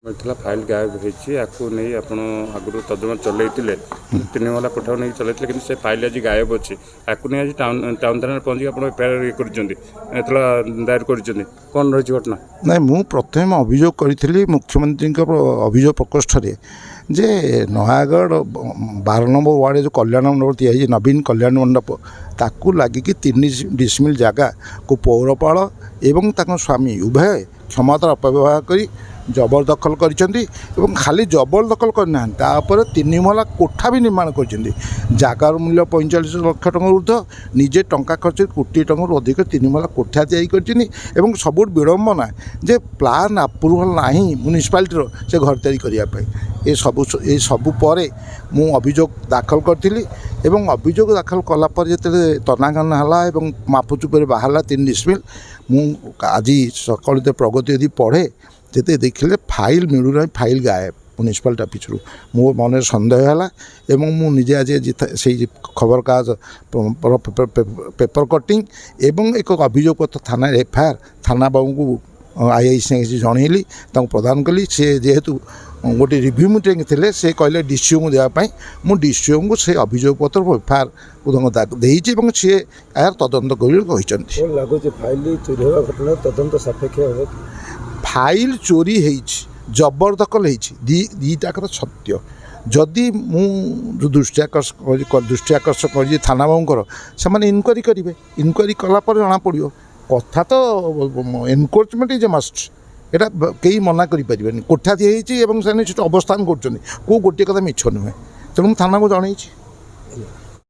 मिलता फाइल गायब होने आपण आगुरी तर्जमा चलते 3 महला कोठा नहीं चलते कि से फाइल आज गायब अच्छी आपको नहीं आज टाउन थाना पहुँची आप दायर कर कौन रही घटना ना मु प्रथम अभियोग करी मुख्यमंत्री अभियोग प्रकोष्ठ जे नयागढ़ 12 नंबर वार्ड जो कल्याण मंडप तैयारी नवीन कल्याण मंडप ताकू लगिकी 3 डिसमिल जगह को पौरपाल एवं स्वामी उभय क्षमतार अपव्यवहार करी जबरदखल कर खाली जबरदखल करना 3 महला कोठा भी निर्माण कर जगार मूल्य 45 लाख टଙ୍କା ऊर्ध्व निजे टंका खर्च कोटी टଙ୍କା अधिक 3 महला कोठा तैयारी कर सब विडंबना जे प्लान अप्रूवल ना म्युनिसिपालिटी से घर तैयारी करने ये सबू पर मु अभियोग दाखल करी अभियोग दाखल कलापर जो तनाघना है मापुचुपर बाहर 3 डिसमिल मु आज सकाल प्रगति यदि पढ़े जिते देखिले फाइल मिलूना फाइल गायब म्युनिसिपालिटी ऑफिस मो मन सन्देह है मुझे आज से खबर कागज पेपर कटिंग एवं एक अभियोग पत्र थाना एफआईआर थाना बाबू को आईआईसी जनइली प्रदान कली से जेहेतु गोटे रिव्यू मीटिंग थे से कहले डीसीओ को देवाई मु डीसीओ को से अभियोग पत्र एफआईआर को देती सी यार तदंत कर फाइल चोरी जबरदखल दीटा कथा सत्य जदि मु दृष्टि आकर्षण कर थाना बाबूर से इनक्वारी करेंगे इनक्वारी कलापर जना पड़ो कथा तो एनक्रोचमेंट इज ए मस्ट एटा कई मना करें कोठा दिखाई से अवस्थान कर गोटे कथा मिछ नुहे तेणु थाना को जनई।